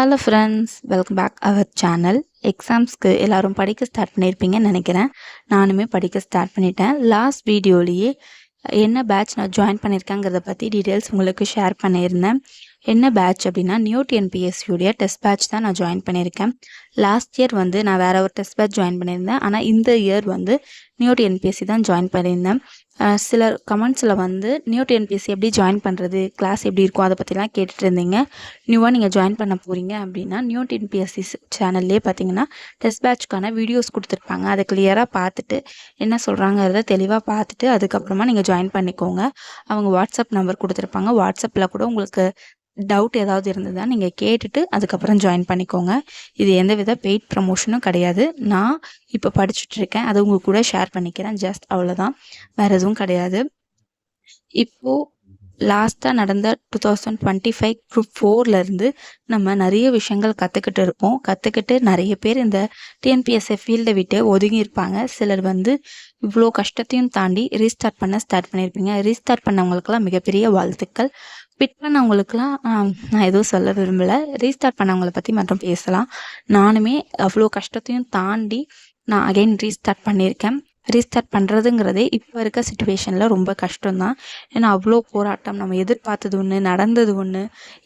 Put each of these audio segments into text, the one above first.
Hello friends, welcome back our channel. எக்ஸாம்ஸ்க்கு எல்லோரும் படிக்க ஸ்டார்ட் பண்ணியிருப்பீங்கன்னு நினைக்கிறேன். நானுமே படிக்க ஸ்டார்ட் பண்ணிட்டேன். லாஸ்ட் வீடியோலேயே என்ன பேட்ச் நான் ஜாயின் பண்ணியிருக்கேங்கிறத பற்றி டீட்டெயில்ஸ் உங்களுக்கு ஷேர் பண்ணியிருந்தேன். என்ன பேட்ச் அப்படின்னா நியூ டிஎன்பிஎஸ்சியுடைய டெஸ்ட் பேட்ச் தான் நான் ஜாயின் பண்ணியிருக்கேன். லாஸ்ட் இயர் வந்து நான் வேறு ஒரு டெஸ்ட் பேட்ச் ஜாயின் பண்ணியிருந்தேன். ஆனால் இந்த இயர் வந்து நியூ டிஎன்பிஎஸ்சி தான் ஜாயின் பண்ணியிருந்தேன். சிலர் கமெண்ட்ஸில் வந்து நியூ டிஎன்பிஎஸ்சி எப்படி ஜாயின் பண்ணுறது, கிளாஸ் எப்படி இருக்கும், அதை பற்றிலாம் கேட்டுட்டு இருந்தீங்க. நியூவாக நீங்கள் ஜாயின் பண்ண போகிறீங்க அப்படின்னா நியூ டிஎன்பிஎஸ்சி சேனல்லே பார்த்தீங்கன்னா டெஸ்ட் பேட்ச்க்கான வீடியோஸ் கொடுத்துருப்பாங்க. அதை கிளியராக பார்த்துட்டு என்ன சொல்கிறாங்கிறத தெளிவாக பார்த்துட்டு அதுக்கப்புறமா நீங்கள் ஜாயின் பண்ணிக்கோங்க. அவங்க வாட்ஸ்அப் நம்பர் கொடுத்துருப்பாங்க. வாட்ஸ்அப்பில் கூட உங்களுக்கு டவுட் ஏதாவது இருந்ததுன்னா நீங்கள் கேட்டுட்டு அதுக்கப்புறம் ஜாயின் பண்ணிக்கோங்க. இது எந்தவித பெய்ட் ப்ரமோஷனும் கிடையாது. நான் இப்போ படிச்சுட்ருக்கேன், அதை உங்கள் கூட ஷேர் பண்ணிக்கிறேன். ஜஸ்ட் அவ்வளோதான், வேறு எதுவும் கிடையாது. இப்போது லாஸ்ட்டாக நடந்த 2025 குரூப் 4லேருந்து நம்ம நிறைய விஷயங்கள் கற்றுக்கிட்டு இருப்போம். கற்றுக்கிட்டு நிறைய பேர் இந்த டிஎன்பிஎஸ்சி ஃபீல்டை விட்டு ஒதுங்கியிருப்பாங்க. சிலர் வந்து இவ்வளோ கஷ்டத்தையும் தாண்டி ரீஸ்டார்ட் பண்ணியிருப்பீங்க. ரீஸ்டார்ட் பண்ணவங்களுக்கெல்லாம் மிகப்பெரிய வாழ்த்துக்கள். பிட் பண்ணவங்களுக்கெல்லாம் நான் எதுவும் சொல்ல விரும்பலை. ரீஸ்டார்ட் பண்ணவங்களை பற்றி மட்டும் பேசலாம். நானுமே அவ்வளோ கஷ்டத்தையும் தாண்டி நான் அகைன் ரீஸ்டார்ட் பண்ணியிருக்கேன். ரீஸ்டார்ட் பண்ணுறதுங்கிறதே இப்போ இருக்க சுச்சுவேஷனில் ரொம்ப கஷ்டம்தான். ஏன்னா அவ்வளோ போராட்டம், நம்ம எதிர்பார்த்தது ஒன்று, நடந்தது ஒன்று,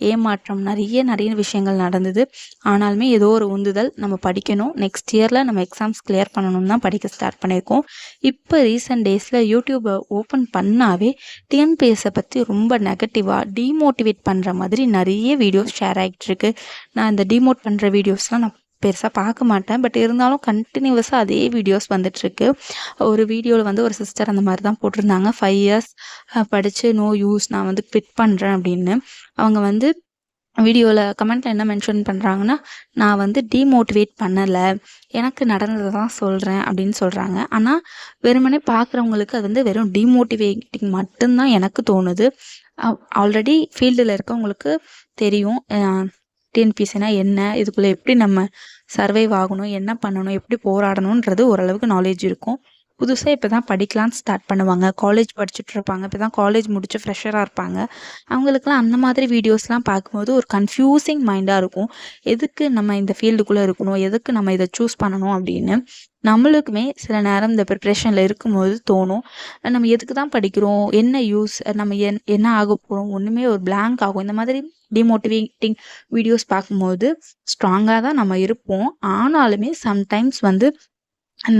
ஏமாற்றம், நிறைய விஷயங்கள் நடந்தது. ஆனாலுமே ஏதோ ஒரு உந்துதல், நம்ம படிக்கணும், நெக்ஸ்ட் இயரில் நம்ம எக்ஸாம்ஸ் கிளியர் பண்ணணும் தான் படிக்க ஸ்டார்ட் பண்ணியிருக்கோம். இப்போ ரீசெண்ட் டேஸில் யூடியூப்பை ஓப்பன் பண்ணாவே டிஎன்பிஎஸ்ஸை பற்றி ரொம்ப நெகட்டிவாக டீமோட்டிவேட் பண்ணுற மாதிரி நிறைய வீடியோஸ் ஷேர் ஆகிட்டுருக்கு. நான் இந்த டீமோட் பண்ணுற வீடியோஸ்லாம் நான் பெருசாக பார்க்க மாட்டேன். பட் இருந்தாலும் கண்டினியூவஸாக அதே வீடியோஸ் வந்துட்டுருக்கு. ஒரு வீடியோவில் வந்து ஒரு சிஸ்டர் அந்த மாதிரி தான் போட்டிருந்தாங்க, 5 இயர்ஸ் படித்து நோ யூஸ், நான் வந்து குவிட் பண்ணுறேன் அப்படின்னு. அவங்க வந்து வீடியோவில் கமெண்ட்டில் என்ன மென்ஷன் பண்ணுறாங்கன்னா, நான் வந்து டீமோட்டிவேட் பண்ணலை, எனக்கு நடந்ததை தான் சொல்கிறேன் அப்படின்னு சொல்கிறாங்க. ஆனால் வெறுமனே பார்க்குறவங்களுக்கு அது வந்து வெறும் டீமோட்டிவேட்டிங் மட்டும்தான் எனக்கு தோணுது. ஆல்ரெடி ஃபீல்டில் இருக்கவங்களுக்கு தெரியும் டிஎன்பிஎஸ்சினா என்ன, இதுக்குள்ளே எப்படி நம்ம சர்வைவ் ஆகணும், என்ன பண்ணணும், எப்படி போராடணுன்றது ஓரளவுக்கு நாலேஜ் இருக்கும். புதுசாக இப்போ தான் படிக்கலான்னு ஸ்டார்ட் பண்ணுவாங்க, காலேஜ் படிச்சுட்டு இருப்பாங்க, இப்போ தான் காலேஜ் முடிச்சு ஃப்ரெஷராக இருப்பாங்க. அவங்களுக்குலாம் அந்த மாதிரி வீடியோஸ்லாம் பார்க்கும்போது ஒரு கன்ஃபியூசிங் மைண்டாக இருக்கும். எதுக்கு நம்ம இந்த ஃபீல்டுக்குள்ளே இருக்கணும், எதுக்கு நம்ம இதை சூஸ் பண்ணணும் அப்படின்னு. நம்மளுக்குமே சில நேரம் இந்த ப்ரிப்ரேஷனில் இருக்கும்போது தோணும், நம்ம எதுக்கு தான் படிக்கிறோம், என்ன யூஸ், நம்ம என்ன ஆக போகிறோம், ஒன்றுமே ஒரு பிளாங்க் ஆகும். இந்த மாதிரி டிமோட்டிவேட்டிங் வீடியோஸ் பார்க்கும்போது ஸ்ட்ராங்காக தான் நம்ம இருப்போம். ஆனாலுமே சம்டைம்ஸ் வந்து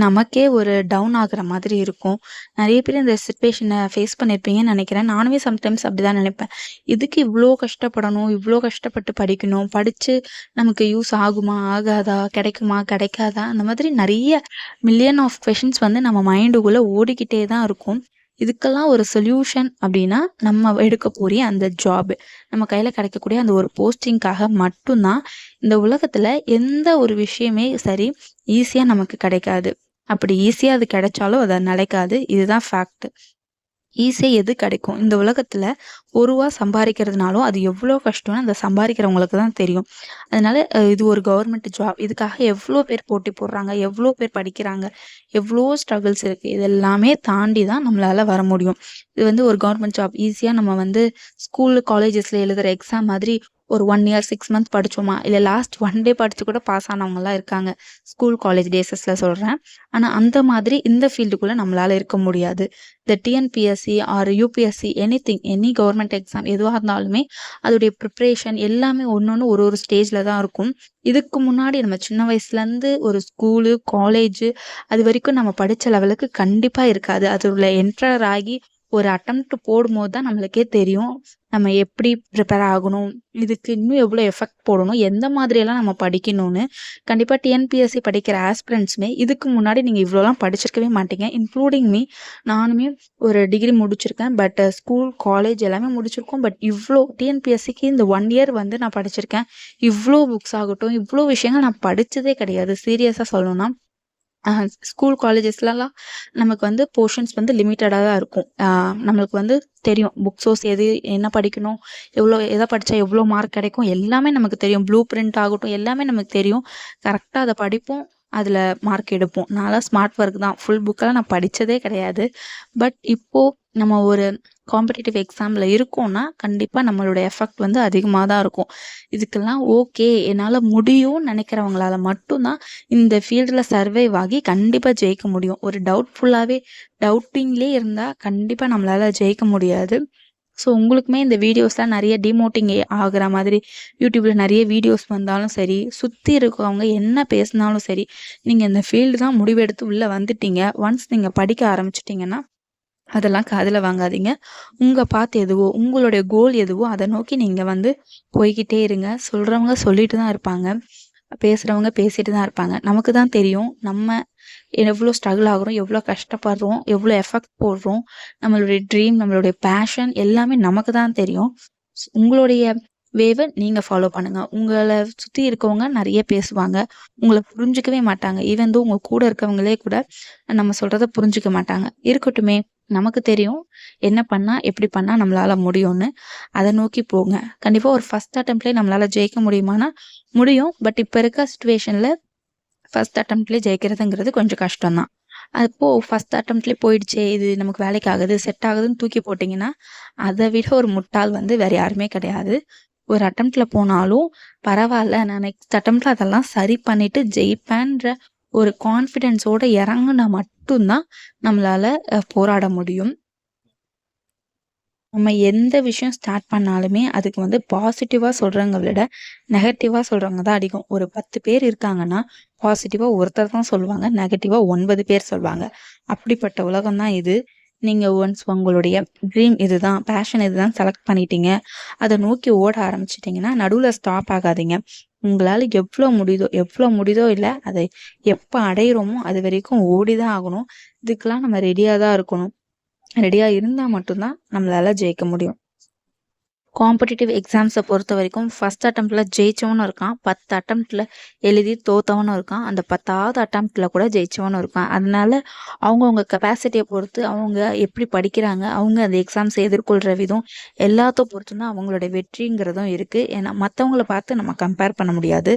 நமக்கே ஒரு டவுன் ஆகுற மாதிரி இருக்கும். நிறைய பேர் இந்த சிச்சுவேஷனை ஃபேஸ் பண்ணியிருப்பீங்கன்னு நினைக்கிறேன். நானுமே சம்டைம்ஸ் அப்படி தான் நினைப்பேன். இதுக்கு இவ்வளோ கஷ்டப்படணும், இவ்வளோ கஷ்டப்பட்டு படிக்கணும், படித்து நமக்கு யூஸ் ஆகுமா, ஆகாதா, கிடைக்குமா, கிடைக்காதா, அந்த மாதிரி நிறைய மில்லியன் ஆஃப் கொஷின்ஸ் வந்து நம்ம மைண்டுக்குள்ளே ஓடிக்கிட்டே தான் இருக்கும். இதுக்கெல்லாம் ஒரு சொல்யூஷன் அப்படின்னா நம்ம எடுக்க போகிற அந்த ஜாப், நம்ம கையில் கிடைக்கக்கூடிய அந்த ஒரு போஸ்டிங்காக மட்டும்தான். இந்த உலகத்தில் எந்த ஒரு விஷயமே சரி ஈஸியாக நமக்கு கிடைக்காது. அப்படி ஈஸியாக அது கிடைச்சாலும் அது நடக்காது. இதுதான் ஃபேக்ட். ஈஸியாக எது கிடைக்கும் இந்த உலகத்தில், ஒரு ரூபா சம்பாதிக்கிறதுனாலும் அது எவ்வளோ கஷ்டம்னு அந்த சம்பாதிக்கிறவங்களுக்கு தான் தெரியும். அதனால இது ஒரு கவர்மெண்ட் ஜாப், இதுக்காக எவ்வளோ பேர் போட்டி போடுறாங்க, எவ்வளோ பேர் படிக்கிறாங்க, எவ்வளோ ஸ்ட்ரகிள்ஸ் இருக்குது. இதெல்லாமே தாண்டி தான் நம்மளால் வர முடியும். இது வந்து ஒரு கவர்மெண்ட் ஜாப் ஈஸியாக நம்ம வந்து ஸ்கூல் காலேஜஸில் எழுதுகிற எக்ஸாம் மாதிரி ஒரு 1 இயர் 6 மந்த் படித்தோமா, இல்லை லாஸ்ட் 1 டே படித்து கூட பாஸ் ஆனவங்கலாம் இருக்காங்க, ஸ்கூல் காலேஜ் டேஸஸில் சொல்கிறேன். ஆனால் அந்த மாதிரி இந்த ஃபீல்டுக்குள்ளே நம்மளால் இருக்க முடியாது. இந்த TNPSC or UPSC any government exam எதுவாக இருந்தாலுமே அதோடைய ப்ரிப்ரேஷன் எல்லாமே ஒன்று ஒரு ஸ்டேஜில் தான் இருக்கும். இதுக்கு முன்னாடி நம்ம சின்ன வயசுலேருந்து ஒரு ஸ்கூலு காலேஜு அது வரைக்கும் நம்ம படித்த லெவலுக்கு கண்டிப்பாக இருக்காது. அதில் என்டர் ஆகி ஒரு அட்டெம்ப்ட் போடும்போது தான் நம்மளுக்கே தெரியும் நம்ம எப்படி ப்ரிப்பேர் ஆகணும், இதுக்கு இன்னும் எவ்வளோ எஃபெக்ட் போடணும், எந்த மாதிரியெல்லாம் நம்ம படிக்கணும்னு. கண்டிப்பாக டிஎன்பிஎஸ்சி படிக்கிற ஆஸ்பிரண்ட்ஸுமே இதுக்கு முன்னாடி நீங்கள் இவ்வளோலாம் படிச்சிருக்கவே மாட்டீங்க, இன்க்ளூடிங் மீ. நானுமே ஒரு டிகிரி முடிச்சிருக்கேன், பட் ஸ்கூல் காலேஜ் எல்லாமே முடிச்சிருக்கோம். பட் இவ்வளோ டிஎன்பிஎஸ்சிக்கு இந்த 1 இயர் வந்து நான் படிச்சிருக்கேன். இவ்வளோ புக்ஸ் ஆகட்டும், இவ்வளோ விஷயங்கள் நான் படித்ததே கிடையாது. சீரியஸாக சொல்லணும்னா ஸ்கூல் காலேஜஸ்லலாம் நமக்கு வந்து போர்ஷன்ஸ் வந்து லிமிட்டடாக தான் இருக்கும். நம்மளுக்கு வந்து தெரியும் புக் சோர்ஸ் எது, என்ன படிக்கணும், எதை படித்தா எவ்வளோ மார்க் கிடைக்கும், எல்லாமே நமக்கு தெரியும். ப்ளூ பிரிண்ட் ஆகட்டும், எல்லாமே நமக்கு தெரியும். கரெக்டாக அதை படிப்போம், அதில் மார்க் எடுப்போம். நான்லாம் ஸ்மார்ட் ஒர்க் தான். ஃபுல் புக்கெல்லாம் நான் படித்ததே கிடையாது. பட் இப்போது நம்ம ஒரு காம்படிட்டிவ் எக்ஸாமில் இருக்கோம்னா கண்டிப்பாக நம்மளோட எஃபெக்ட் வந்து அதிகமாக தான் இருக்கும். இதுக்கெல்லாம் ஓகே என்னால் முடியும்னு நினைக்கிறவங்களால மட்டும்தான் இந்த ஃபீல்டில் சர்வைவ் ஆகி கண்டிப்பாக ஜெயிக்க முடியும். ஒரு டவுட்டிங்லேயே இருந்தால் கண்டிப்பாக நம்மளால் ஜெயிக்க முடியாது. ஸோ உங்களுக்குமே இந்த வீடியோஸ்லாம் நிறைய டிமோட்டிங் ஆகுற மாதிரி யூடியூப்பில் நிறைய வீடியோஸ் வந்தாலும் சரி, சுற்றி இருக்கவங்க என்ன பேசினாலும் சரி, நீங்கள் இந்த ஃபீல்டு தான் முடிவெடுத்து உள்ளே வந்துட்டீங்க. ஒன்ஸ் நீங்கள் படிக்க ஆரம்பிச்சிட்டிங்கன்னா அதெல்லாம் காதில் வாங்காதீங்க. உங்கள் பாத் எதுவோ, உங்களுடைய கோல் எதுவோ அதை நோக்கி நீங்கள் வந்து போய்கிட்டே இருங்க. சொல்கிறவங்க சொல்லிட்டு தான் இருப்பாங்க, பேசுகிறவங்க பேசிட்டு தான் இருப்பாங்க. நமக்கு தான் தெரியும் நம்ம எவ்வளோ ஸ்ட்ரகிள் ஆகுறோம், எவ்வளோ கஷ்டப்படுறோம், எவ்வளோ எஃபெக்ட் போடுறோம். நம்மளுடைய ட்ரீம், நம்மளுடைய பேஷன் எல்லாமே நமக்கு தான் தெரியும். உங்களுடைய வேவை நீங்கள் ஃபாலோ பண்ணுங்கள். உங்களை சுற்றி இருக்கவங்க நிறைய பேசுவாங்க, உங்களை புரிஞ்சிக்கவே மாட்டாங்க. ஈவன் தோ உங்கள் கூட இருக்கவங்களே கூட நம்ம சொல்கிறத புரிஞ்சிக்க மாட்டாங்க. இருக்கட்டுமே, நமக்கு தெரியும் என்ன பண்ணால் எப்படி பண்ணால் நம்மளால் முடியும்னு. அதை நோக்கி போங்க. கண்டிப்பாக ஒரு ஃபஸ்ட் அட்டெம்ப்ட்லேயே நம்மளால் ஜெயிக்க முடியுமானா முடியும். பட் இப்போ இருக்க சுச்சுவேஷனில் ஃபஸ்ட் அட்டெம்ப்ட்லேயே ஜெயிக்கிறதுங்கிறது கொஞ்சம் கஷ்டம்தான். அப்போது ஃபஸ்ட் அட்டெம்ப்ட்லேயே போயிடுச்சே, இது நமக்கு வேலைக்கு ஆகுது, செட் ஆகுதுன்னு தூக்கி போட்டிங்கன்னா அதை விட ஒரு முட்டாள் வந்து வேறு யாருமே கிடையாது. ஒரு அட்டெம்ப்டில் போனாலும் பரவாயில்ல, நான் நெக்ஸ்ட் அட்டெம்ப்டில் அதெல்லாம் சரி பண்ணிவிட்டு ஜெயிப்பேன்ற ஒரு கான்ஃபிடென்ஸோடு இறங்குனா மட்டும்தான் நம்மளால் போராட முடியும். நம்ம எந்த விஷயம் ஸ்டார்ட் பண்ணாலுமே அதுக்கு வந்து பாசிட்டிவாக சொல்கிறவங்க விட நெகட்டிவாக சொல்கிறவங்க தான் அதிகம். ஒரு 10 பேர் இருக்காங்கன்னா பாசிட்டிவாக ஒருத்தர் தான் சொல்லுவாங்க, நெகட்டிவாக 9 பேர் சொல்லுவாங்க. அப்படிப்பட்ட உலகம் தான் இது. நீங்கள் ஒன்ஸ் உங்களுடைய ட்ரீம் இதுதான், பேஷன் இதுதான் செலக்ட் பண்ணிட்டீங்க, அதை நோக்கி ஓட ஆரம்பிச்சிட்டிங்கன்னா நடுவில் ஸ்டாப் ஆகாதீங்க. உங்களால் எவ்வளோ முடியுதோ இல்லை, அதை எப்போ அடையிறோமோ அது வரைக்கும் ஓடி தான் ஆகணும். இதுக்கெல்லாம் நம்ம ரெடியாக தான் இருக்கணும். ரெடியாக இருந்தால் மட்டும்தான் நம்மளால் ஜெயிக்க முடியும். காம்படிட்டிவ் எக்ஸாம்ஸை பொறுத்த வரைக்கும் ஃபஸ்ட் அட்டெம்ப்டில் ஜெயிச்சவனும் இருக்கான், 10 அட்டெம்ப்டில் எழுதி தோத்தவனும் இருக்கான், அந்த 10வது அட்டெம்ப்டில் கூட ஜெயிச்சவனும் இருக்கான். அதனால அவங்கவுங்க கெப்பாசிட்டியை பொறுத்து அவங்க எப்படி படிக்கிறாங்க, அவங்க அந்த எக்ஸாம்ஸை எதிர்கொள்கிற விதம் எல்லாத்த பொறுத்து தான் அவங்களோட வெற்றிங்கிறதும் இருக்குது. ஏன்னா மற்றவங்கள பார்த்து நம்ம கம்பேர் பண்ண முடியாது.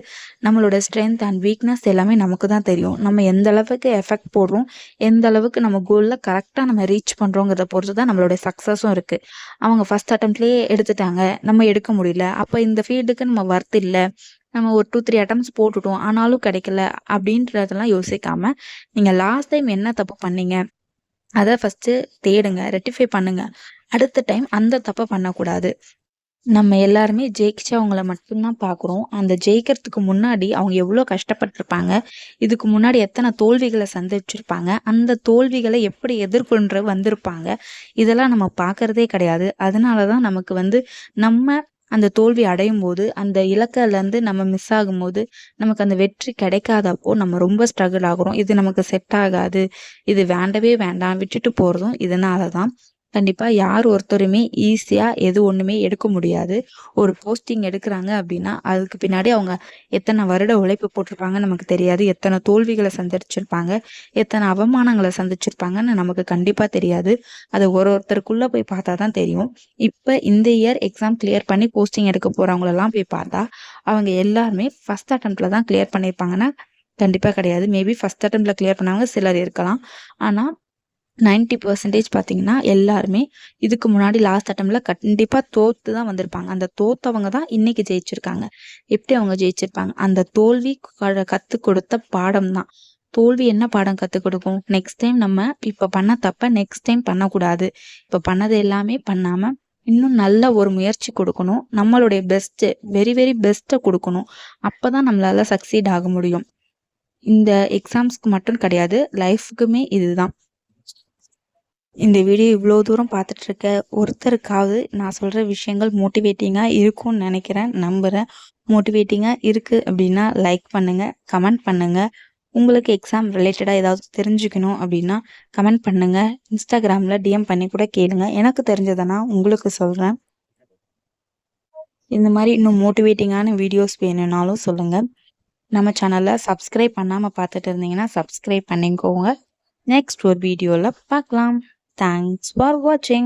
நம்மளோட ஸ்ட்ரென்த் அண்ட் வீக்னஸ் எல்லாமே நமக்கு தான் தெரியும். நம்ம எந்த அளவுக்கு எஃபெக்ட் போடுறோம், எந்த அளவுக்கு நம்ம கோலில் கரெக்டாக நம்ம ரீச் பண்ணுறோங்கிறத பொறுத்து தான் நம்மளுடைய சக்ஸஸும் இருக்குது. அவங்க ஃபஸ்ட் அட்டெம்ப்ட்லேயே எடுத்துட்டாங்க, நம்ம எடுக்க முடியல, அப்போ இந்த ஃபீல்டுக்கு நம்ம ஒர்த் இல்லை, நம்ம ஒரு 2-3 அட்டெம்ப்ட்ஸ் போட்டுட்டோம் ஆனாலும் கிடைக்கல அப்படின்றதெல்லாம் யோசிக்காமல் நீங்கள் லாஸ்ட் டைம் என்ன தப்பு பண்ணீங்க அதை ஃபஸ்ட்டு தேடுங்க, ரெக்டிஃபை பண்ணுங்க. அடுத்த டைம் அந்த தப்பை பண்ணக்கூடாது. நம்ம எல்லாருமே ஜெயிச்சவங்கள மட்டும்தான் பார்க்குறோம். அந்த ஜெயிக்கிறதுக்கு முன்னாடி அவங்க எவ்வளோ கஷ்டப்பட்டிருப்பாங்க, இதுக்கு முன்னாடி எத்தனை தோல்விகளை சந்திச்சிருப்பாங்க, அந்த தோல்விகளை எப்படி எதிர்கொண்டு வந்திருப்பாங்க, இதெல்லாம் நம்ம பார்க்குறதே கிடையாது. அதனால தான் நமக்கு வந்து நம்ம அந்த தோல்வி அடையும் போது, அந்த இலக்கிலேருந்து நம்ம மிஸ் ஆகும்போது, நமக்கு அந்த வெற்றி கிடைக்காதப்போ நம்ம ரொம்ப ஸ்ட்ரகிள் ஆகுறோம். இது நமக்கு செட் ஆகாது, இது வேண்டவே வேண்டாம் விட்டுட்டு போகிறதும் இதனால தான். கண்டிப்பாக யார் ஒருத்தருமே ஈஸியாக எது ஒன்றுமே எடுக்க முடியாது. ஒரு போஸ்டிங் எடுக்கிறாங்க அப்படின்னா அதுக்கு பின்னாடி அவங்க எத்தனை வருட உழைப்பு போட்டிருப்பாங்கன்னு நமக்கு தெரியாது, எத்தனை தோல்விகளை சந்திச்சிருப்பாங்க, எத்தனை அவமானங்களை சந்திச்சிருப்பாங்கன்னு நமக்கு கண்டிப்பாக தெரியாது. அது ஒருத்தருக்குள்ளே போய் பார்த்தா தான் தெரியும். இப்போ இந்த இயர் எக்ஸாம் கிளியர் பண்ணி போஸ்டிங் எடுக்க போகிறவங்களெல்லாம் போய் பார்த்தா அவங்க எல்லாருமே ஃபஸ்ட் அட்டெம்ப்டில் தான் கிளியர் பண்ணியிருப்பாங்கன்னா கண்டிப்பாக கிடையாது. மேபி ஃபஸ்ட் அட்டெம்ப்டில் கிளியர் பண்ணவங்க சிலர் இருக்கலாம். ஆனால் 90% பார்த்தீங்கன்னா எல்லாருமே இதுக்கு முன்னாடி லாஸ்ட் அட்டெம்ப்டில் கண்டிப்பாக தோற்று தான் வந்திருப்பாங்க. அந்த தோற்றவங்க தான் இன்றைக்கி ஜெயிச்சிருக்காங்க. எப்படி அவங்க ஜெயிச்சிருப்பாங்க, அந்த தோல்வி கற்றுக் கொடுத்த பாடம் தான். தோல்வி என்ன பாடம் கற்றுக் கொடுக்கும், நெக்ஸ்ட் டைம் நம்ம இப்போ பண்ண தப்பை நெக்ஸ்ட் டைம் பண்ணக்கூடாது, இப்போ பண்ணது எல்லாமே பண்ணாமல் இன்னும் நல்ல ஒரு முயற்சி கொடுக்கணும், நம்மளுடைய பெஸ்ட்டு வெரி வெரி பெஸ்ட்டை கொடுக்கணும். அப்போ தான் நம்மளால் சக்சீட் ஆக முடியும். இந்த எக்ஸாம்ஸ்க்கு மட்டும் கிடையாது, லைஃபுக்குமே இதுதான். இந்த வீடியோ இவ்வளோ தூரம் பார்த்துட்ருக்க ஒருத்தருக்காவது நான் சொல்கிற விஷயங்கள் மோட்டிவேட்டிங்காக இருக்கும்னு நினைக்கிறேன், நம்புகிறேன். மோட்டிவேட்டிங்காக இருக்குது அப்படின்னா லைக் பண்ணுங்கள், கமெண்ட் பண்ணுங்கள். உங்களுக்கு எக்ஸாம் ரிலேட்டடாக ஏதாவது தெரிஞ்சுக்கணும் அப்படின்னா கமெண்ட் பண்ணுங்கள். இன்ஸ்டாகிராமில் டிஎம் பண்ணி கூட கேளுங்க, எனக்கு தெரிஞ்சதை நான் உங்களுக்கு சொல்கிறேன். இந்த மாதிரி இன்னும் மோட்டிவேட்டிங்கான வீடியோஸ் வேணும்னாலும் சொல்லுங்கள். நம்ம சேனலில் சப்ஸ்கிரைப் பண்ணாமல் பார்த்துட்டு இருந்தீங்கன்னா சப்ஸ்கிரைப் பண்ணிக்கோங்க. நெக்ஸ்ட் ஒரு வீடியோவில் பார்க்கலாம். Thanks for watching.